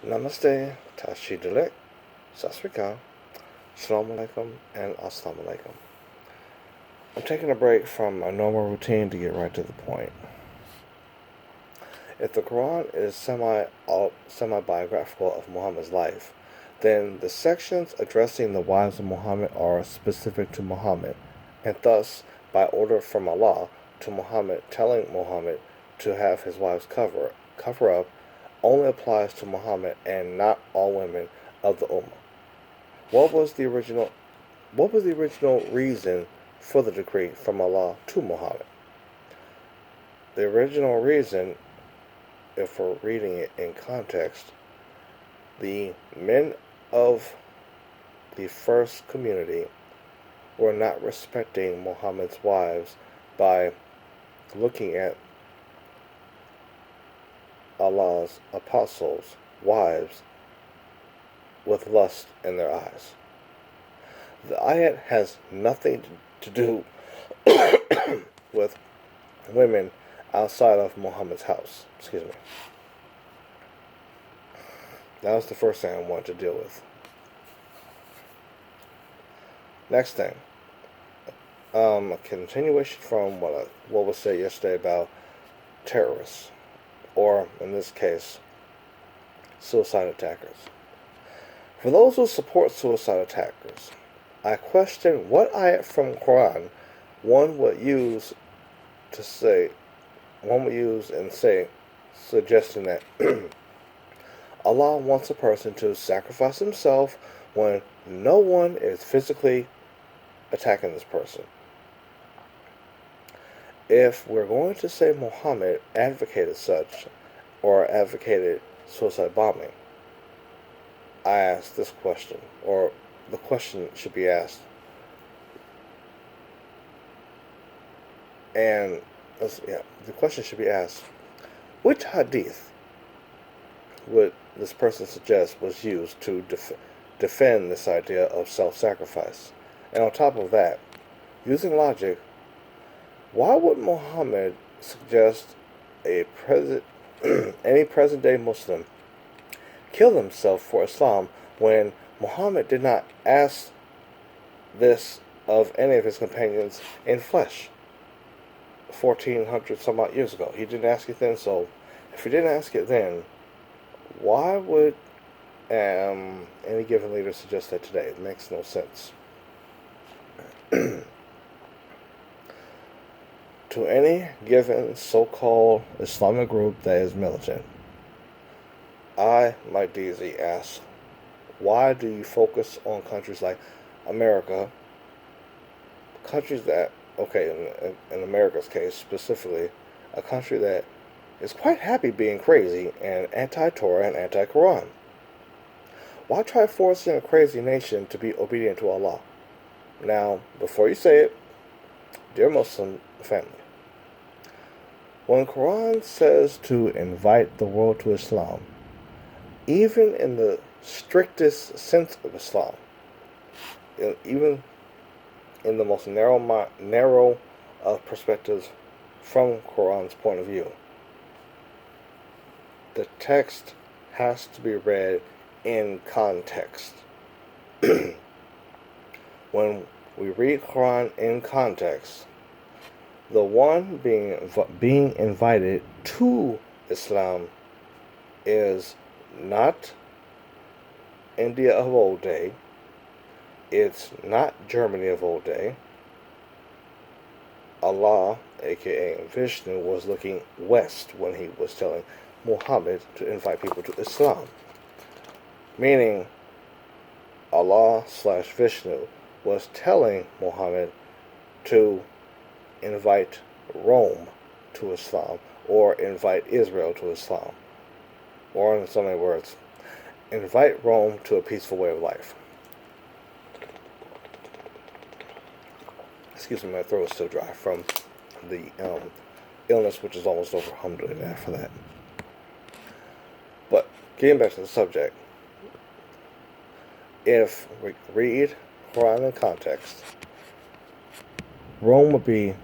Namaste, Tashi Dilek, Sasrika, Shalom Alaikum, and Assalamu Alaikum. I'm taking a break from my normal routine to get right to the point. If the Quran is semi-biographical of Muhammad's life, then the sections addressing the wives of Muhammad are specific to Muhammad, and thus, by order from Allah to Muhammad, telling Muhammad to have his wives cover up only applies to Muhammad and not all women of the Ummah. What was the original reason for the decree from Allah to Muhammad? The original reason, if we're reading it in context, the men of the first community were not respecting Muhammad's wives by looking at Allah's apostles' wives with lust in their eyes. The ayat has nothing to do with women outside of Muhammad's house. Excuse me. That was the first thing I wanted to deal with. Next thing. A continuation from what was said yesterday about terrorists, or in this case, suicide attackers. For those who support suicide attackers, I question what ayat from Quran one would use and say, suggesting that Allah wants a person to sacrifice himself when no one is physically attacking this person. If we're going to say Muhammad advocated such, or advocated suicide bombing, I ask this question, or the question should be asked. The question should be asked, which hadith would this person suggest was used to defend this idea of self-sacrifice? And on top of that, using logic, why would Muhammad suggest any present-day Muslim kill himself for Islam when Muhammad did not ask this of any of his companions in flesh 1400 some odd years ago? He didn't ask it then, so if he didn't ask it then, why would any given leader suggest that today? It makes no sense. To any given so-called Islamic group that is militant, I, like Deezee, ask, why do you focus on countries like America, countries that, in America's case specifically, a country that is quite happy being crazy and anti-Torah and anti-Quran? Why try forcing a crazy nation to be obedient to Allah? Now, before you say it, dear Muslim family, when Quran says to invite the world to Islam, even in the strictest sense of Islam, even in the most narrow of perspectives from Quran's point of view, the text has to be read in context. When we read Quran in context, the one being invited to Islam is not India of old day. It's not Germany of old day. Allah, aka Vishnu, was looking west when he was telling Muhammad to invite people to Islam. Meaning, Allah/Vishnu was telling Muhammad to invite Rome to Islam, or invite Israel to Islam. Or in so many words, invite Rome to a peaceful way of life. Excuse me, my throat is still dry from the illness, which is almost over. Alhamdulillah for that. But getting back to the subject, if we read Quran in context, Rome would be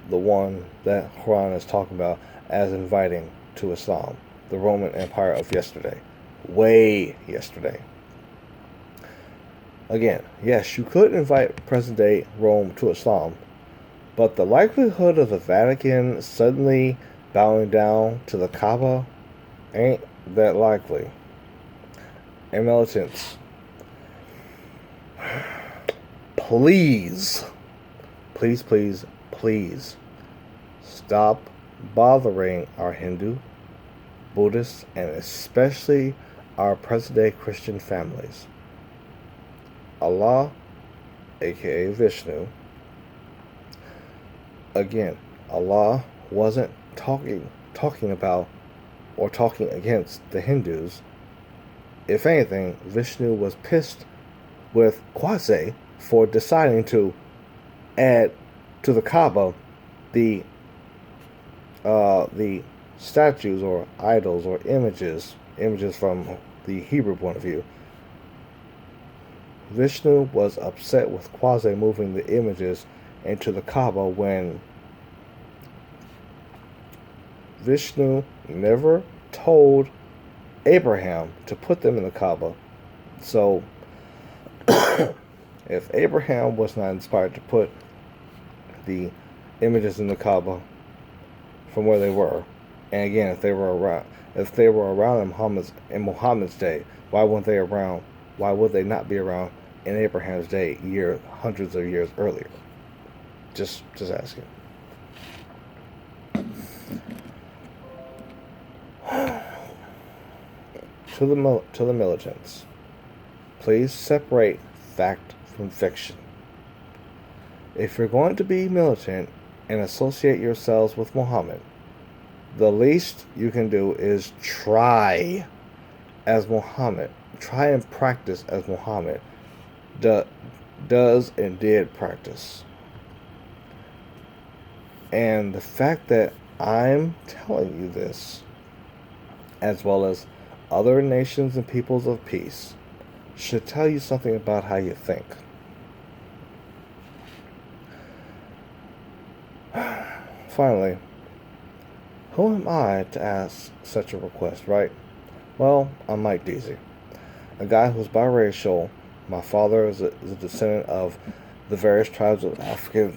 the one that Quran is talking about as inviting to Islam, the Roman Empire of yesterday. way yesterday. Again, yes, you could invite present-day Rome to Islam, but the likelihood of the Vatican suddenly bowing down to the Kaaba ain't that likely. And militants, please, please, please, please stop bothering our Hindu, Buddhist, and especially our present-day Christian families. Allah, aka Vishnu, again, Allah wasn't talking about or talking against the Hindus. If anything, Vishnu was pissed with Quase for deciding to add to the Kaaba the statues or idols or images from the Hebrew point of view. Vishnu was upset with Quase moving the images into the Kaaba when Vishnu never told Abraham to put them in the Kaaba. So, if Abraham was not inspired to put the images in the Kaaba from where they were, and again, if they were around in Muhammad's day, why weren't they around? Why would they not be around in Abraham's day, hundreds of years earlier? Just asking. To the militants, please separate fact from fiction. If you're going to be militant and associate yourselves with Muhammad, the least you can do is try as Muhammad. Try and practice as Muhammad does and did practice. And the fact that I'm telling you this, as well as other nations and peoples of peace, should tell you something about how you think. Finally, who am I to ask such a request, right? Well, I'm Mike Deezee, a guy who's biracial. My father is a descendant of the various tribes of African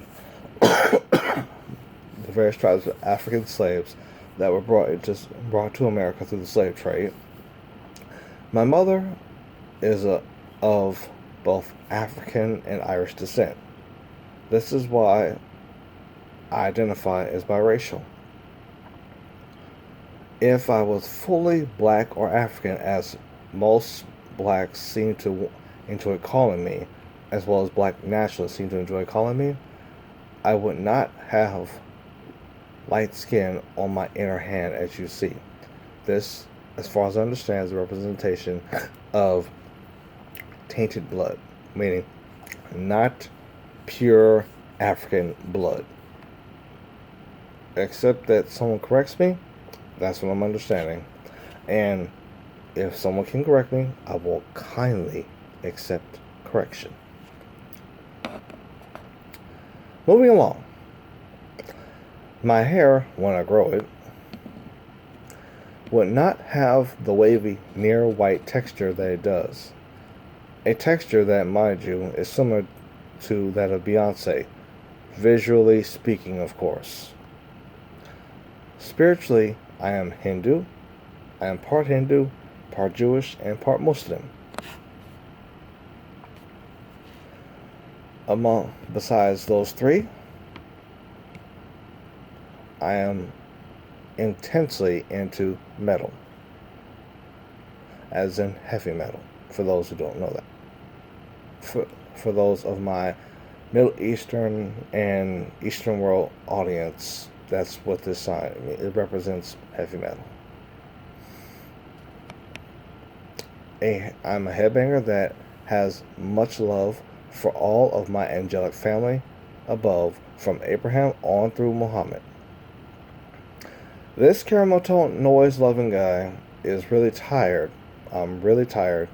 slaves that were brought to America through the slave trade. My mother is of both African and Irish descent. This is why I identify as biracial. If I was fully black or African, as most blacks seem to enjoy calling me, as well as black nationalists seem to enjoy calling me, I would not have light skin on my inner hand, as you see. This, as far as I understand, is a representation of tainted blood, meaning not pure African blood. Except that someone corrects me, that's what I'm understanding. And if someone can correct me, I will kindly accept correction. Moving along. My hair, when I grow it, would not have the wavy, near white texture that it does. A texture that, mind you, is similar to that of Beyonce, visually speaking, of course. Spiritually, I am Hindu. I am part Hindu, part Jewish, and part Muslim. Besides those three, I am intensely into metal, as in heavy metal, for those who don't know that. For those of my Middle Eastern and Eastern world audience, that's what this sign, it represents heavy metal. I'm a headbanger that has much love for all of my angelic family above, from Abraham on through Muhammad. This caramel tone noise loving guy is really tired. I'm really tired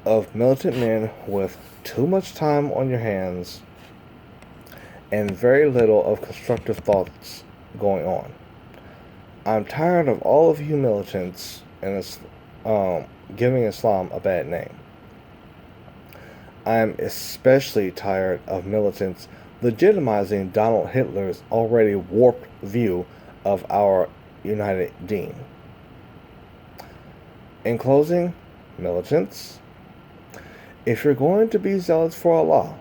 of militant men with too much time on your hands and very little of constructive thoughts going on. I'm tired of all of you militants, and giving Islam a bad name. I am especially tired of militants legitimizing Donald Hitler's already warped view of our united deen. In closing, militants, if you're going to be zealots for Allah,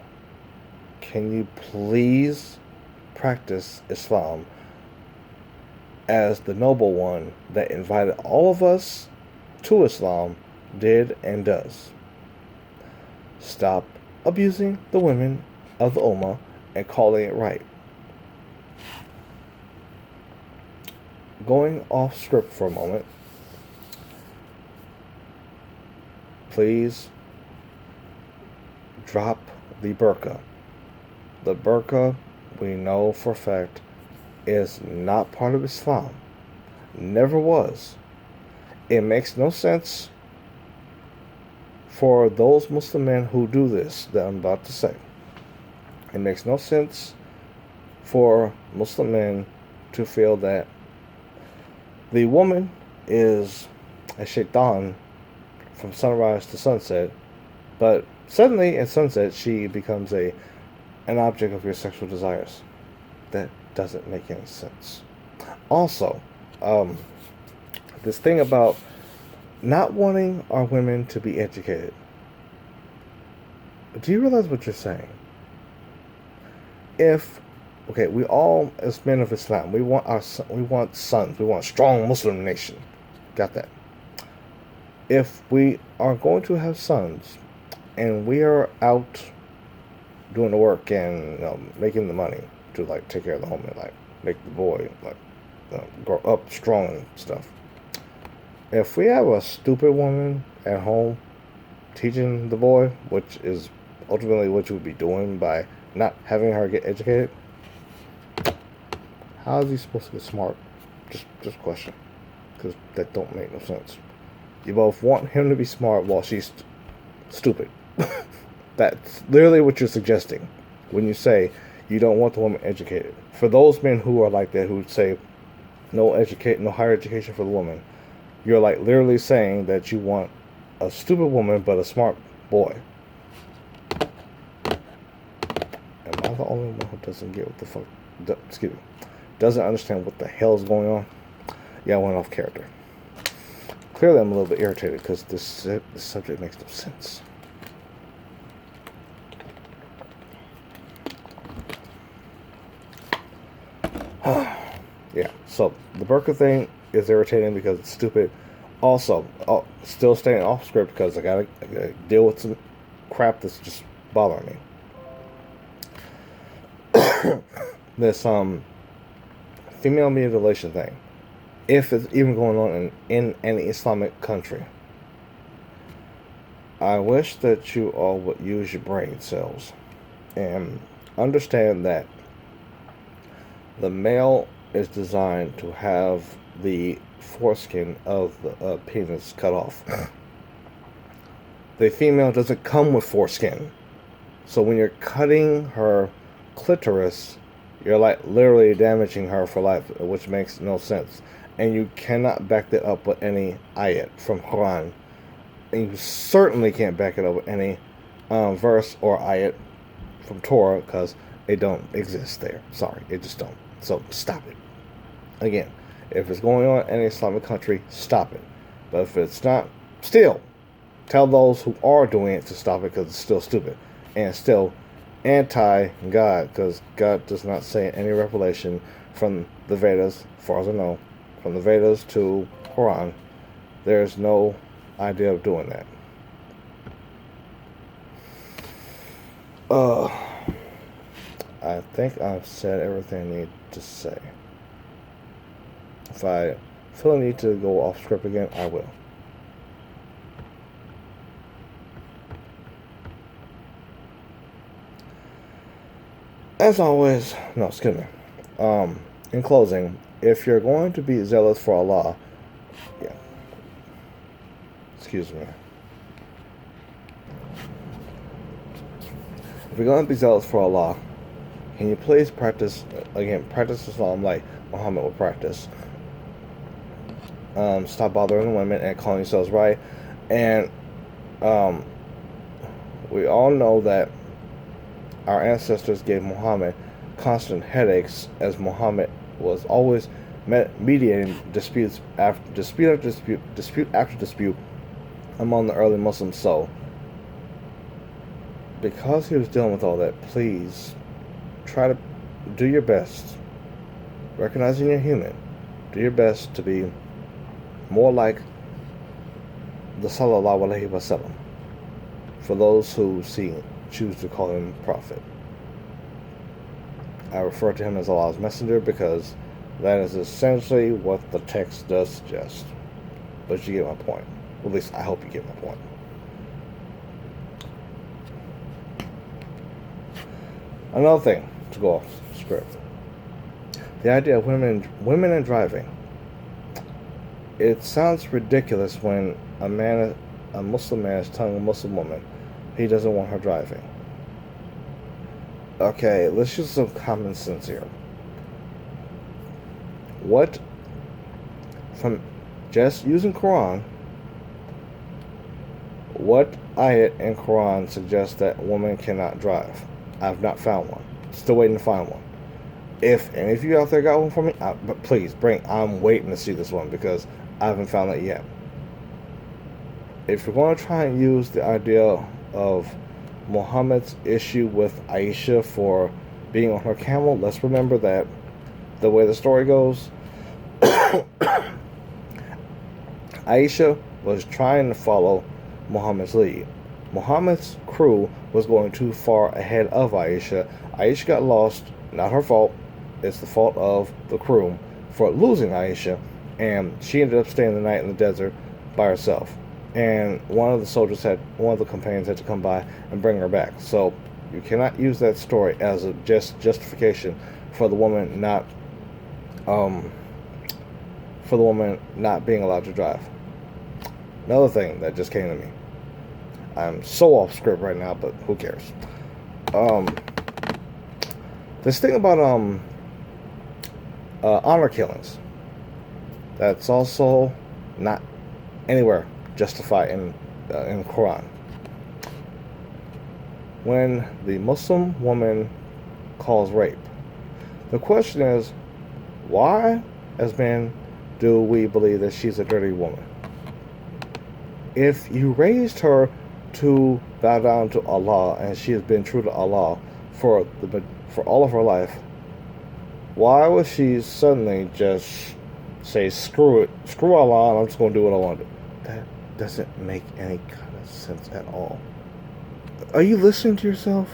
can you please practice Islam as the noble one that invited all of us to Islam did and does? Stop abusing the women of the Ummah and calling it right. Going off script for a moment, please drop the burqa. The burqa, we know for a fact, is not part of Islam. Never was. It makes no sense for those Muslim men who do this that I'm about to say. It makes no sense for Muslim men to feel that the woman is a shaitan from sunrise to sunset, but suddenly at sunset she becomes an object of your sexual desires. That doesn't make any sense. Also, this thing about not wanting our women to be educated. Do you realize what you're saying? Okay, we all, as men of Islam, we want sons. We want a strong Muslim nation. Got that? If we are going to have sons, and we are out doing the work and making the money to like take care of the home and like make the boy like grow up strong and stuff. If we have a stupid woman at home teaching the boy, which is ultimately what you would be doing by not having her get educated, how is he supposed to get smart? Just question, because that don't make no sense. You both want him to be smart while she's stupid. That's literally what you're suggesting when you say you don't want the woman educated. For those men who are like that, who would say no higher education for the woman, you're like literally saying that you want a stupid woman but a smart boy. Am I the only one who doesn't get what the fuck? Doesn't understand what the hell is going on? Yeah, I went off character. Clearly, I'm a little bit irritated because this subject makes no sense. Yeah, so the burqa thing is irritating because it's stupid. Also, still staying off script because I gotta deal with some crap that's just bothering me. This female mutilation thing, if it's even going on in any Islamic country, I wish that you all would use your brain cells and understand that the male is designed to have the foreskin of the penis cut off. The female doesn't come with foreskin. So when you're cutting her clitoris, you're like literally damaging her for life, which makes no sense. And you cannot back that up with any ayat from Quran. And you certainly can't back it up with any verse or ayat from Torah, because they don't exist there. Sorry, it just don't. So stop it. Again, if it's going on in any Islamic country, stop it. But if it's not, still tell those who are doing it to stop it, because it's still stupid and still anti-God, because God does not say in any revelation from the Vedas, as far as I know, from the Vedas to Quran, there's no idea of doing that. I think I've said everything I need to say. If I feel I need to go off script again, I will. As always, no, excuse me. In closing, if you're going to be zealous for Allah, excuse me. If you're going to be zealous for Allah, can you please practice Islam like Muhammad would practice? stop bothering the women and calling yourselves right. And um, we all know that our ancestors gave Muhammad constant headaches, as Muhammad was always mediating dispute after dispute among the early Muslims. So, because he was dealing with all that, please try to do your best, recognizing you're human. Do your best to be more like the Sallallahu Alaihi Wasallam, for those who choose to call him prophet. I refer to him as Allah's messenger because that is essentially what the text does suggest. But you get my point. At least I hope you get my point. Another thing to go off script. The idea of women and driving. It sounds ridiculous when a Muslim man is telling a Muslim woman he doesn't want her driving. Okay, let's use some common sense here. What, from just using Quran, what ayat in Quran suggests that women cannot drive? I've not found one. Still waiting to find one. If any of you out there got one for me, but please I'm waiting to see this one because I haven't found it yet. If you're going to try and use the idea of Muhammad's issue with Aisha for being on her camel, let's remember that the way the story goes, Aisha was trying to follow Muhammad's lead. Muhammad's crew was going too far ahead of Aisha. Aisha got lost, not her fault. It's the fault of the crew for losing Aisha, and she ended up staying the night in the desert by herself. And one of the companions had to come by and bring her back. So you cannot use that story as a justification for the woman not being allowed to drive. Another thing that just came to me. I'm so off script right now, but who cares? This thing about honor killings. That's also not anywhere justified in Quran. When the Muslim woman calls rape, the question is, why, as men, do we believe that she's a dirty woman? If you raised her to bow down to Allah and she has been true to Allah for all of her life, why would she suddenly just say, screw it, screw Allah, and I'm just going to do what I want to do? That doesn't make any kind of sense at all. Are you listening to yourself?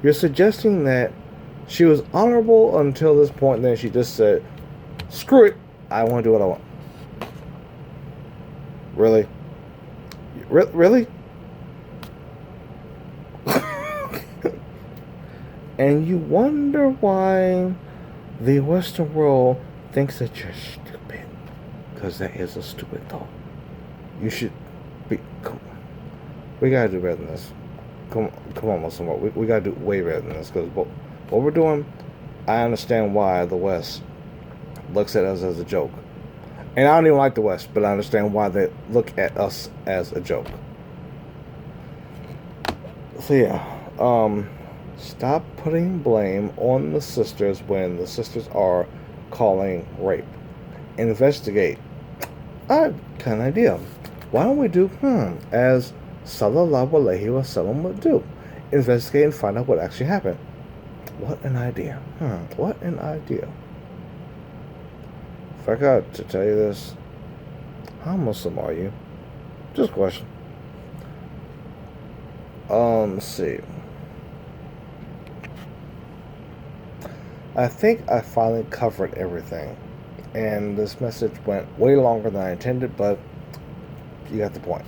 You're suggesting that she was honorable until this point, and then she just said, screw it, I want to do what I want. Really? Really? And you wonder why the Western world thinks that you're stupid. Because that is a stupid thought. You should be... We gotta do better than this. Come on, Muslim world. We gotta do way better than this. Because what we're doing, I understand why the West looks at us as a joke. And I don't even like the West, but I understand why they look at us as a joke. So yeah, stop putting blame on the sisters when the sisters are calling rape. Investigate. I got an idea. Why don't we do, as Sallallahu Alaihi Wasallam would do? Investigate and find out what actually happened. What an idea. What an idea. If I got to tell you this, how Muslim are you? Just a question. Let's see. I think I finally covered everything. And this message went way longer than I intended, but you got the point.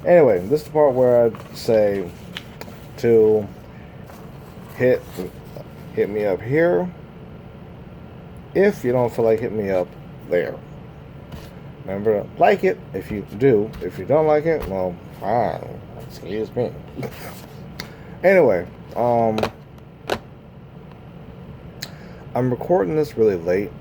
Anyway, this is the part where I say to hit me up here. If you don't feel like hitting me up there. Remember to like it if you do. If you don't like it, well, fine. Excuse me. Anyway, I'm recording this really late.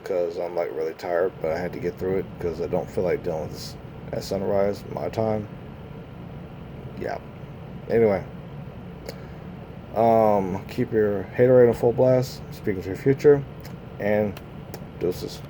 because I'm like really tired, but I had to get through it because I don't feel like dealing with this at sunrise, my time. Yeah. Anyway, keep your haterade on full blast, speaking to your future, and deuces.